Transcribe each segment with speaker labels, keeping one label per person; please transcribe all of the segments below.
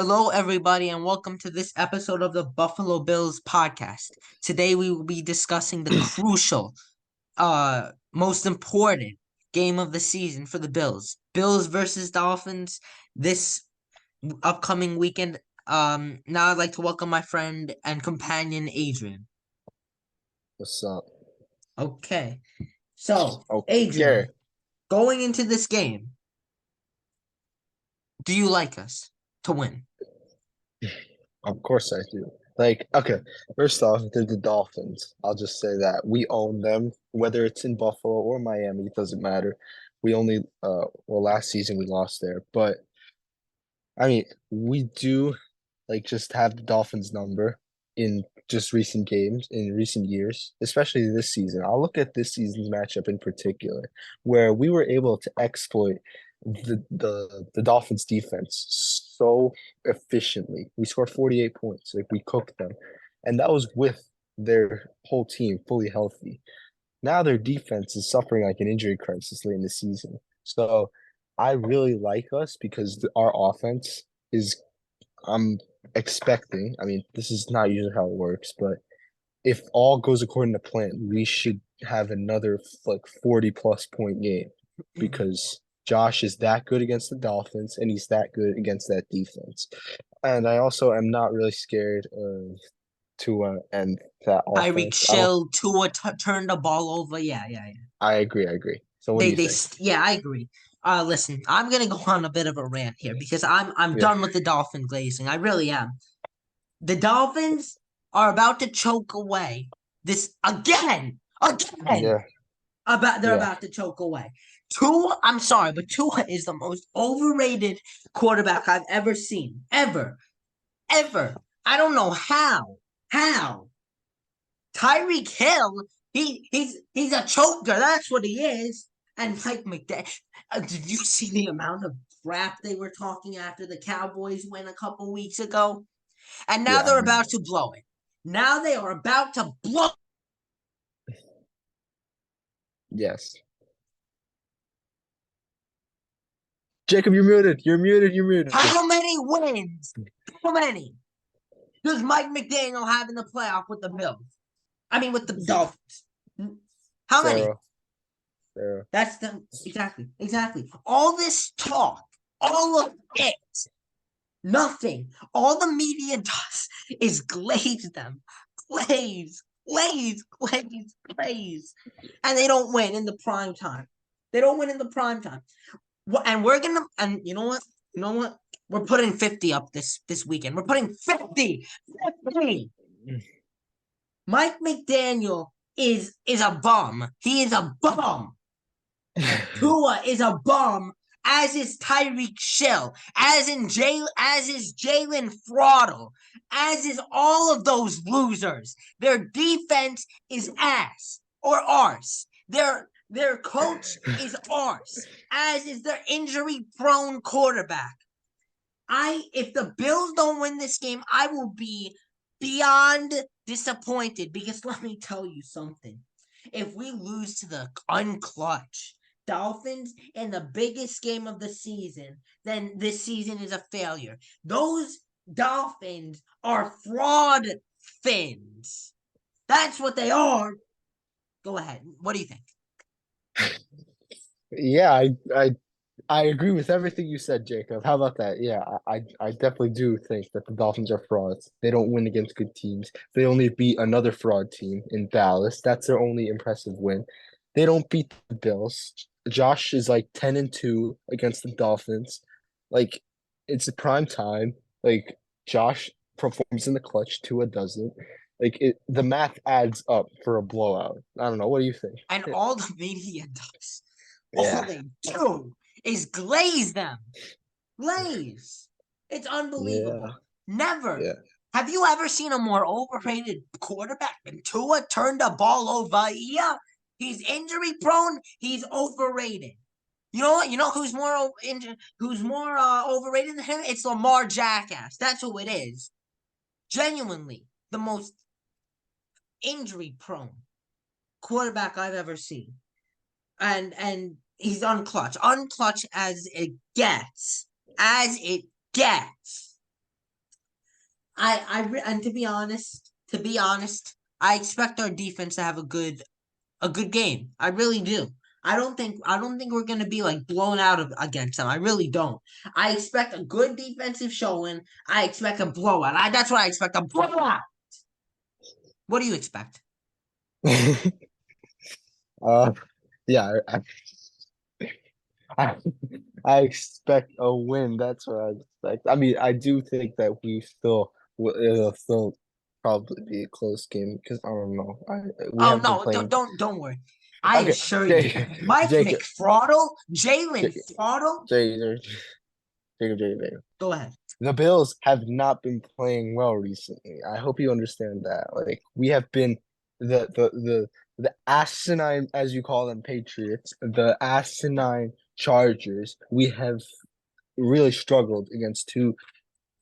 Speaker 1: Hello, everybody, and welcome to this episode of the Buffalo Bills podcast. Today, we will be discussing the crucial, most important game of the season for the Bills. Bills versus Dolphins this upcoming weekend. Now I'd like to welcome my friend and companion, Adrian.
Speaker 2: What's up?
Speaker 1: Okay, so,
Speaker 2: Okay.
Speaker 1: Adrian, going into this game, do you like us to win?
Speaker 2: Of course I do. Okay, first off, they're the Dolphins. I'll just say that. We own them, whether it's in Buffalo or Miami, it doesn't matter. We only last season we lost there. But I mean, we do just have the Dolphins number in just recent games, in recent years, especially this season. I'll look at this season's matchup in particular, where we were able to exploit the Dolphins defense so efficiently. We scored 48 points. Like we cooked them. And that was with their whole team fully healthy. Now their defense is suffering like an injury crisis late in the season. So I really like us because our offense is I'm expecting, I mean, this is not usually how it works, but if all goes according to plan, we should have another 40 plus point game because Josh is that good against the Dolphins and he's that good against that defense. And I also am not really scared of Tua and that
Speaker 1: Tyreek
Speaker 2: offense.
Speaker 1: Hill, Tua turned the ball over. Yeah, yeah, yeah.
Speaker 2: I agree, I agree. So what do you think?
Speaker 1: Yeah, I agree. Listen, I'm gonna go on a bit of a rant here because I'm
Speaker 2: Yeah.
Speaker 1: done with the Dolphin glazing. I really am. The Dolphins are about to choke away this again.
Speaker 2: Yeah.
Speaker 1: They're
Speaker 2: Yeah.
Speaker 1: about to choke away. Tua, I'm sorry, but Tua is the most overrated quarterback I've ever seen. Ever. I don't know how. How? Tyreek Hill, he's a choker. That's what he is. And Mike McDaniel, did you see the amount of crap they were talking after the Cowboys win a couple weeks ago? And now
Speaker 2: Yeah, I
Speaker 1: they're
Speaker 2: know.
Speaker 1: about to blow it. Now they are about to blow.
Speaker 2: Yes. Jacob, you're muted. You're muted. You're muted.
Speaker 1: How many wins? How many does Mike McDaniel have in the playoff with the Bills? I mean, with the Dolphins. How many?
Speaker 2: Zero. Zero.
Speaker 1: That's the exactly. All this talk, all of it, nothing. All the media does is glaze them, glaze, and they don't win in the prime time. They don't win in the prime time. And we're gonna, and you know what? You know what? We're putting 50 up this weekend. We're putting 50. Mike McDaniel is a bum. He is a bum. Tua is a bum, as is Tyreek Hill, as is Jalen Fraudle, as is all of those losers. Their defense is ass or arse. Their coach is arse, as is their injury-prone quarterback. If the Bills don't win this game, I will be beyond disappointed because let me tell you something. If we lose to the unclutch Dolphins in the biggest game of the season, then this season is a failure. Those Dolphins are fraud fins. That's what they are. Go ahead. What do you think?
Speaker 2: Yeah, I agree with everything you said, Jacob. How about that? Yeah, I definitely do think that the Dolphins are frauds. They don't win against good teams. They only beat another fraud team in Dallas. That's their only impressive win. They don't beat the Bills. Josh is like 10-2 against the Dolphins. Like it's a prime time. Like Josh performs in the clutch, Tua doesn't. The math adds up for a blowout. I don't know. What do you think?
Speaker 1: And all the media does, all
Speaker 2: Yeah.
Speaker 1: they do is glaze them. Glaze. It's
Speaker 2: Yeah.
Speaker 1: unbelievable. Never.
Speaker 2: Yeah.
Speaker 1: Have you ever seen a more overrated quarterback than Tua turned the ball over? Yeah. He's injury prone. He's overrated. You know what? You know who's more overrated than him? It's Lamar Jackass. That's who it is. Genuinely, the most injury prone quarterback I've ever seen. And he's unclutch as it gets. As it gets. And to be honest, I expect our defense to have a good game. I really do. I don't think we're gonna be like blown out against them. I really don't. I expect a good defensive showing. I expect a blowout. That's what I expect, a blowout. What do you expect?
Speaker 2: Uh, yeah, I, I expect a win. That's what I expect. I mean, I do think that it'll still probably be a close game because I don't know. We
Speaker 1: Oh
Speaker 2: have been
Speaker 1: no,
Speaker 2: playing.
Speaker 1: don't worry. I
Speaker 2: Okay,
Speaker 1: assure you, Mike
Speaker 2: Jacob,
Speaker 1: McFraudle, Jalen
Speaker 2: Jacob,
Speaker 1: Fraudle.
Speaker 2: Jacob, Jacob.
Speaker 1: Go ahead.
Speaker 2: The Bills have not been playing well recently. I hope you understand that. Like we have been the asinine, as you call them, Patriots, the asinine Chargers. We have really struggled against two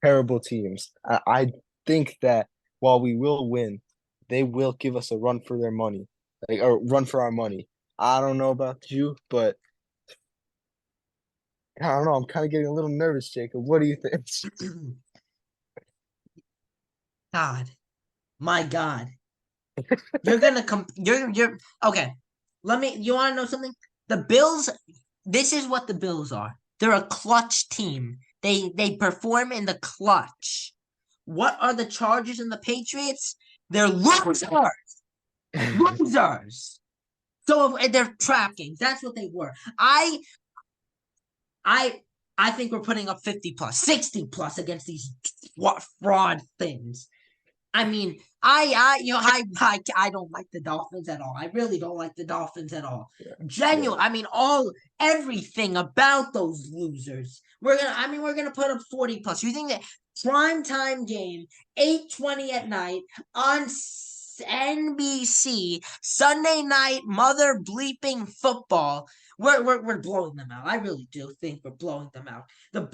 Speaker 2: terrible teams. I think that while we will win, they will give us a run for their money, like or run for our money. I don't know about you, but I don't know. I'm kind of getting a little nervous, Jacob. What do you think?
Speaker 1: God, my God. You're gonna come. You're okay. Let me. You want to know something? The Bills. This is what the Bills are. They're a clutch team. They perform in the clutch. What are the Chargers and the Patriots? They're losers. Losers. So they're trap games. That's what they were. I I think we're putting up 50 plus, 60 plus against these fraud things. I mean, I don't like the Dolphins at all. I really don't like the Dolphins at all.
Speaker 2: Yeah,
Speaker 1: Genuine.
Speaker 2: yeah.
Speaker 1: I mean, everything about those losers. We're gonna put up 40 plus. You think that prime time game, 8:20 at night on NBC, Sunday night mother bleeping football. We're blowing them out. I really do think we're blowing them out. The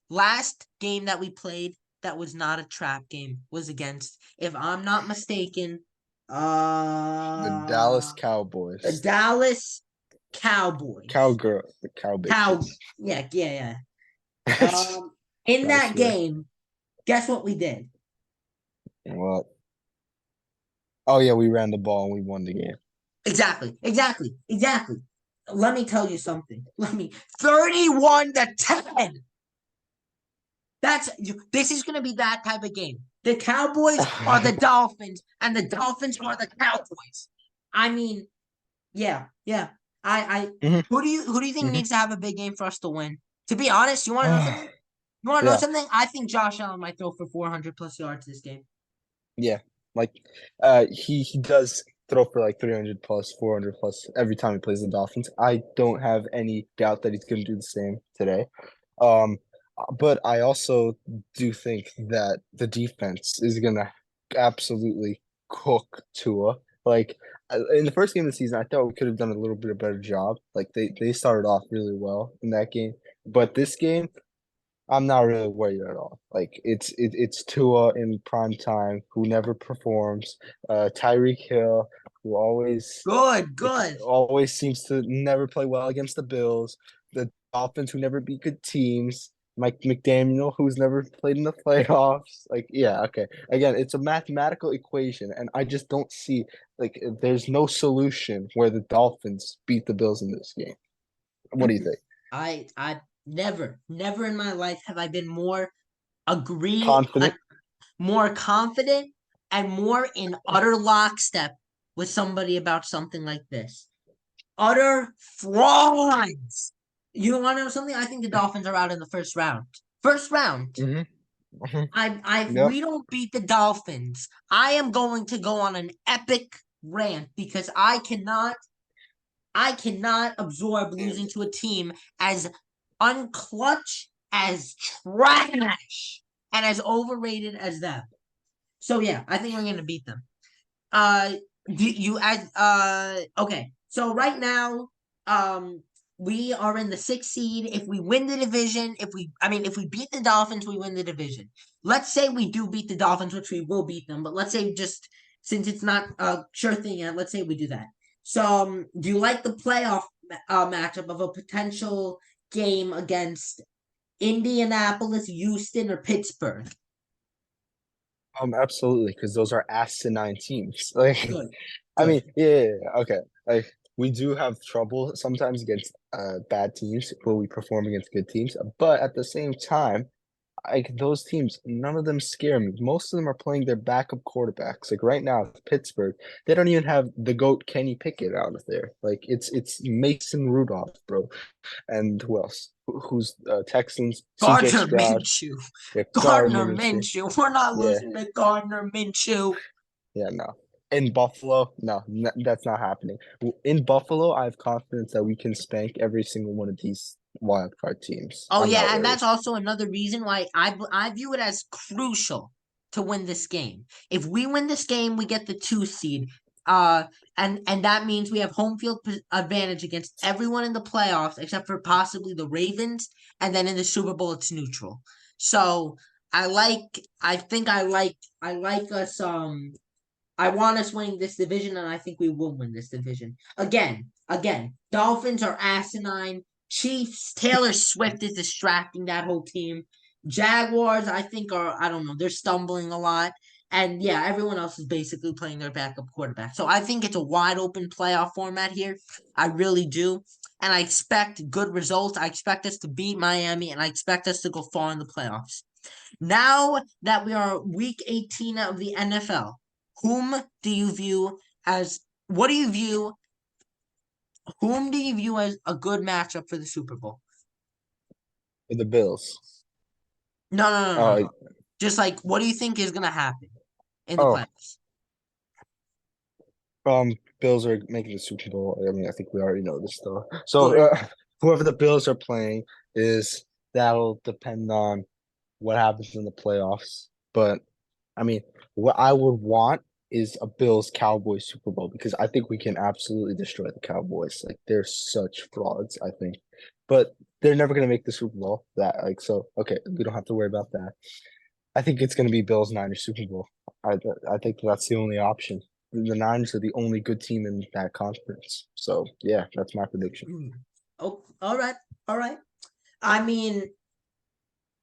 Speaker 1: last game that we played that was not a trap game was against, if I'm not mistaken,
Speaker 2: The Dallas
Speaker 1: the
Speaker 2: Cowboys.
Speaker 1: Dallas Cowboys.
Speaker 2: The cow
Speaker 1: Cow,
Speaker 2: bitches.
Speaker 1: yeah. Um, in
Speaker 2: I
Speaker 1: that
Speaker 2: swear.
Speaker 1: game, guess what we did?
Speaker 2: Well, oh yeah, we ran the ball and we won the game.
Speaker 1: Exactly. Let me tell you something. 31-10. This is going to be that type of game. The Cowboys are the Dolphins, and the Dolphins are the Cowboys. I mean, yeah. I
Speaker 2: Mhm,
Speaker 1: who do you think
Speaker 2: mhm.
Speaker 1: needs to have a big game for us to win? To be honest, you want to know something? You want to know
Speaker 2: Yeah,
Speaker 1: something? I think Josh Allen might throw for 400 plus yards this game.
Speaker 2: yeah. Like, he does throw for like 300 plus, 400 plus every time he plays the Dolphins. I don't have any doubt that he's going to do the same today. Um, but I also do think that the defense is going to absolutely cook Tua. Like in the first game of the season, I thought we could have done a little bit of better job. Like they started off really well in that game, but this game, I'm not really worried at all. Like it's Tua in prime time who never performs. Tyreek Hill who
Speaker 1: Good.
Speaker 2: always seems to never play well against the Bills. The Dolphins who never beat good teams. Mike McDaniel who's never played in the playoffs. Like yeah, okay. Again, it's a mathematical equation, and I just don't see like there's no solution where the Dolphins beat the Bills in this game. What do you think?
Speaker 1: I never in my life have I been more agree
Speaker 2: Confident?
Speaker 1: more confident and more in utter lockstep with somebody about something like this. Utter frauds. You want to know something? I think the Dolphins are out in the first round. First round.
Speaker 2: Hmm. Hmm.
Speaker 1: If
Speaker 2: Yep.
Speaker 1: we don't beat the Dolphins, I am going to go on an epic rant because I cannot absorb losing to a team as unclutch, as trash, and as overrated as them. So yeah, I think we're gonna beat them. Uh, do you as okay? So right now, we are in the sixth seed. If we win the division, if we beat the Dolphins, we win the division. Let's say we do beat the Dolphins, which we will beat them. But let's say just since it's not a sure thing yet, let's say we do that. So, do you like the playoff matchup of a potential game against Indianapolis, Houston, or Pittsburgh?
Speaker 2: Absolutely, because those are asinine teams. Like,
Speaker 1: Good,
Speaker 2: I
Speaker 1: good.
Speaker 2: mean, yeah, okay. Like, we do have trouble sometimes against bad teams where we perform against good teams, but at the same time, like those teams, none of them scare me. Most of them are playing their backup quarterbacks. Like right now, Pittsburgh, they don't even have the GOAT Kenny Pickett out of there. Like it's Mason Rudolph, bro. And who else? Who's Texans? CJ
Speaker 1: Gardner
Speaker 2: Stroud.
Speaker 1: Minshew.
Speaker 2: Yeah,
Speaker 1: Gardner
Speaker 2: Gardner Minshew.
Speaker 1: Minshew. We're not
Speaker 2: Yeah,
Speaker 1: losing to Gardner Minshew.
Speaker 2: yeah, no. In Buffalo, no, that's not happening. In Buffalo, I have confidence that we can spank every single one of these wild card teams.
Speaker 1: Oh
Speaker 2: I'm not
Speaker 1: yeah, and
Speaker 2: worried.
Speaker 1: that's also another reason why I view it as crucial to win this game. If we win this game, we get the 2 seed. Uh, and that means we have home field advantage against everyone in the playoffs except for possibly the Ravens, and then in the Super Bowl it's neutral. So I like us. I want us winning this division, and I think we will win this division. Again, Dolphins are asinine. Chiefs, Taylor Swift is distracting that whole team. Jaguars, I think, I don't know, they're stumbling a lot. And yeah, everyone else is basically playing their backup quarterback. So I think it's a wide open playoff format here. I really do. And I expect good results. I expect us to beat Miami, and I expect us to go far in the playoffs. Now that we are week 18 of the NFL, whom do you view as what do you view whom do you view as a good matchup for the Super Bowl?
Speaker 2: For the Bills.
Speaker 1: No.
Speaker 2: Oh,
Speaker 1: Just like what do you think is gonna happen in the
Speaker 2: oh,
Speaker 1: playoffs?
Speaker 2: Bills are making the Super Bowl. I mean, I think we already know this though. So,
Speaker 1: Good.
Speaker 2: whoever the Bills are playing is that'll depend on what happens in the playoffs. But I mean, what I would want is a Bills Cowboys Super Bowl because I think we can absolutely destroy the Cowboys. Like they're such frauds, I think. But they're never gonna make the Super Bowl. That like so okay, we don't have to worry about that. I think it's gonna be Bills Niners Super Bowl. I think that's the only option. The Niners are the only good team in that conference. So yeah, that's my prediction.
Speaker 1: Oh, all right, all right. I mean,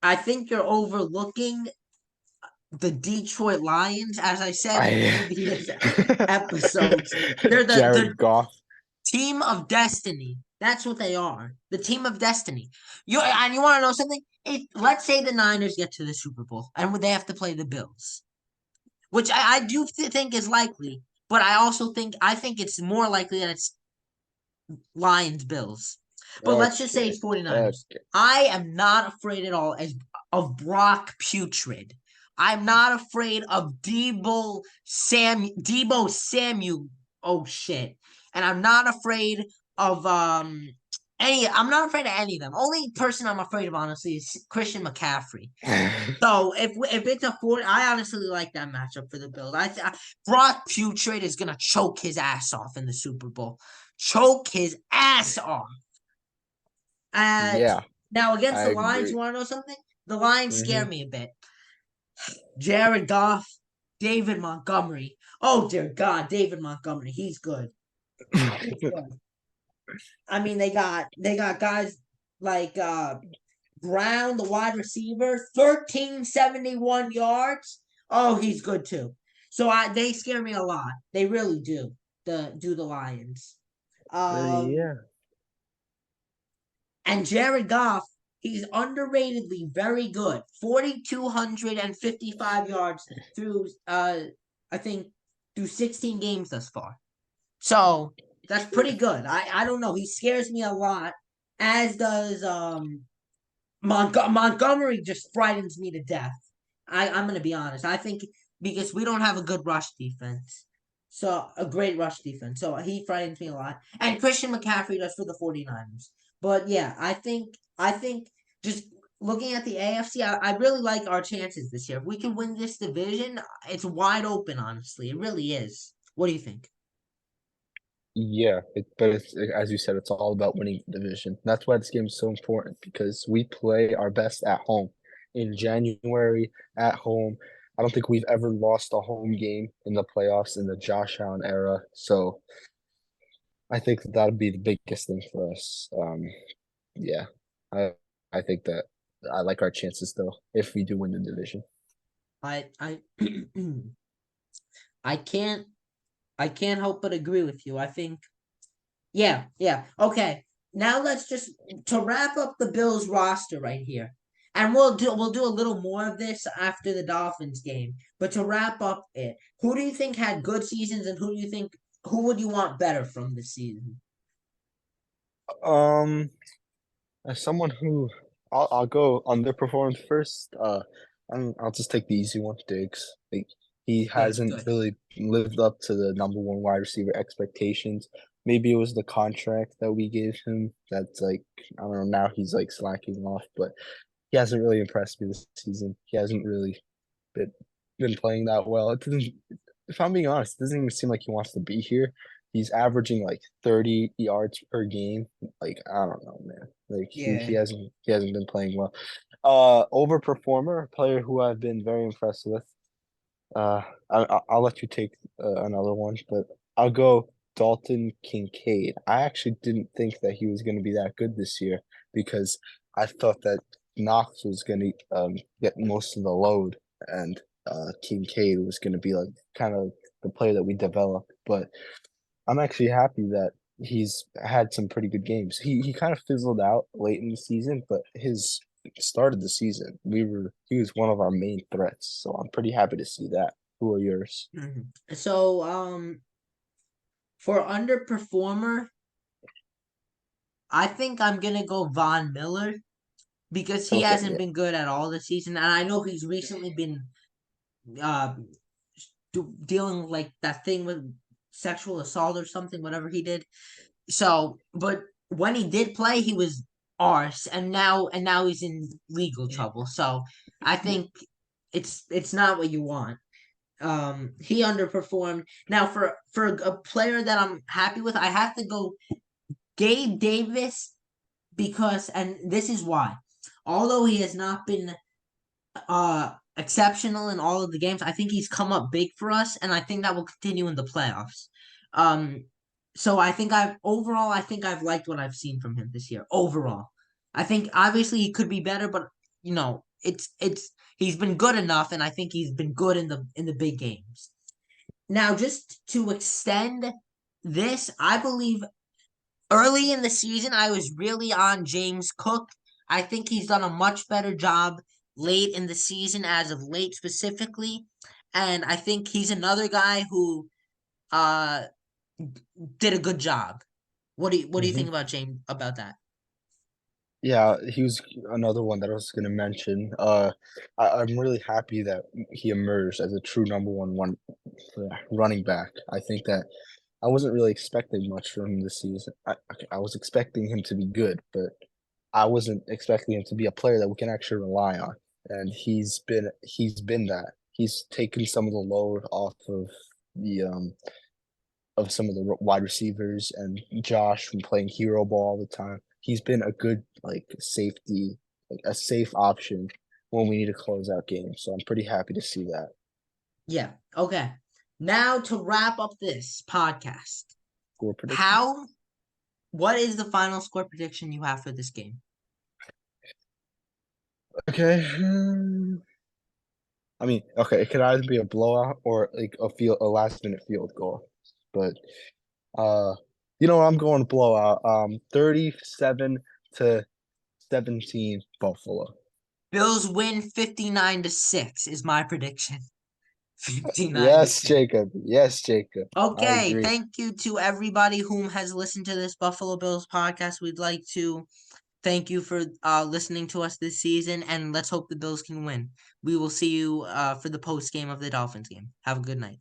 Speaker 1: I think you're overlooking the Detroit Lions, as I said in
Speaker 2: I
Speaker 1: previous episodes. They're
Speaker 2: Jared Goff.
Speaker 1: team of destiny. That's what they are. The team of destiny. You want to know something? Let's say the Niners get to the Super Bowl and they have to play the Bills, which I do think is likely, but I think it's more likely that it's Lions Bills. But let's just say
Speaker 2: Okay.
Speaker 1: it's 49ers.
Speaker 2: Okay.
Speaker 1: I am not afraid at all of Brock Putrid. I'm not afraid of Debo Samuel. Oh shit. And I'm not afraid of I'm not afraid of any of them. Only person I'm afraid of honestly is Christian McCaffrey. So if it's a 40, I honestly like that matchup for the Bills. Brock Putrid is gonna choke his ass off in the Super Bowl. Choke his ass off. Uh,
Speaker 2: Yeah,
Speaker 1: Now against
Speaker 2: I
Speaker 1: the Lions,
Speaker 2: agree.
Speaker 1: you want to know something? The Lions scare
Speaker 2: Hmm.
Speaker 1: me a bit. Jared Goff, David Montgomery. Oh dear God, David Montgomery. He's good. He's good. I mean, they got guys like Brown, the wide receiver, 1371 yards. Oh, he's good too. So they scare me a lot. They really do. The Lions. Um,
Speaker 2: Yeah.
Speaker 1: and Jared Goff, he's underratedly very good. 4,255 yards through I think through 16 games thus far. So that's pretty good. I don't know. He scares me a lot. As does Montgomery just frightens me to death. I'm gonna be honest. I think because we don't have a good rush defense. So a great rush defense. So he frightens me a lot. And Christian McCaffrey does for the 49ers. But yeah, I think just looking at the AFC, I really like our chances this year. If we can win this division, it's wide open, honestly. It really is. What do you think?
Speaker 2: Yeah, but it's as you said, it's all about winning the division. That's why this game is so important because we play our best at home. In January at home, I don't think we've ever lost a home game in the playoffs in the Josh Allen era. So I think that that'd be the biggest thing for us. Yeah, I I think that I like our chances though if we do win the division.
Speaker 1: I I can't I can't help but agree with you. I think yeah, yeah. Okay. Now let's just to wrap up the Bills roster right here. And we'll do a little more of this after the Dolphins game. But to wrap up it, who do you think had good seasons and who would you want better from this season?
Speaker 2: Um, as someone who I'll go underperformed first. I'll just take the easy one, Diggs. Like he
Speaker 1: Good,
Speaker 2: hasn't
Speaker 1: good.
Speaker 2: really lived up to the number one wide receiver expectations. Maybe it was the contract that we gave him. That's like I don't know. Now he's like slacking off, but he hasn't really impressed me this season. He hasn't really been been playing that well. It doesn't. If I'm being honest, it doesn't even seem like he wants to be here. He's averaging like 30 yards per game. Like I don't know, man. Like he
Speaker 1: Yeah.
Speaker 2: hasn't been playing well. Overperformer, a player who I've been very impressed with. Uh, I'll let you take another one, but I'll go Dalton Kincaid. I actually didn't think that he was going to be that good this year because I thought that Knox was going to get most of the load and Kincaid was going to be like kind of the player that we developed. But I'm actually happy that he's had some pretty good games. He kind of fizzled out late in the season, but his start of the season, he was one of our main threats. So I'm pretty happy to see that. Who are yours?
Speaker 1: Mhm. So for underperformer, I think I'm gonna go Von Miller because he
Speaker 2: Okay,
Speaker 1: hasn't
Speaker 2: yeah.
Speaker 1: been good at all this season, and I know he's recently been uh dealing with, like that thing with sexual assault or something, whatever he did. So, but when he did play, he was arse, and now he's in legal trouble. So I think it's not what you want. He underperformed. Now for a player that I'm happy with, I have to go Gabe Davis because, and this is why. Although he has not been exceptional in all of the games. I think he's come up big for us, and I think that will continue in the playoffs. Um, so I think I've liked what I've seen from him this year. Overall, I think obviously he could be better, but it's he's been good enough, and I think he's been good in the big games. Now, just to extend this, I believe early in the season, I was really on James Cook. I think he's done a much better job late in the season, as of late specifically. And I think he's another guy who uh did a good job. What do you
Speaker 2: hmm
Speaker 1: think about James about that?
Speaker 2: Yeah, he was another one that I was going to mention. I'm really happy that he emerged as a true number one running back. I think that I wasn't really expecting much from him this season. I was expecting him to be good, but I wasn't expecting him to be a player that we can actually rely on. And he's been that. He's taken some of the load off the of some of the wide receivers and Josh from playing hero ball all the time. He's been a good like safety, like a safe option when we need to close out games. So I'm pretty happy to see that.
Speaker 1: Yeah. Okay. Now to wrap up this podcast,
Speaker 2: Score prediction.
Speaker 1: how what is the final score prediction you have for this game?
Speaker 2: Okay. I mean, okay, it could either be a blowout or like a last minute field goal. But uh you know what, I'm going blowout. 37-17 Buffalo.
Speaker 1: Bills win 59-6 is my prediction. 59 to
Speaker 2: Yes,
Speaker 1: 6.
Speaker 2: Jacob. Yes, Jacob. I
Speaker 1: Okay,
Speaker 2: agree.
Speaker 1: thank you to everybody whom has listened to this Buffalo Bills podcast. We'd like to thank you for listening to us this season, and let's hope the Bills can win. We will see you for the post game of the Dolphins game. Have a good night.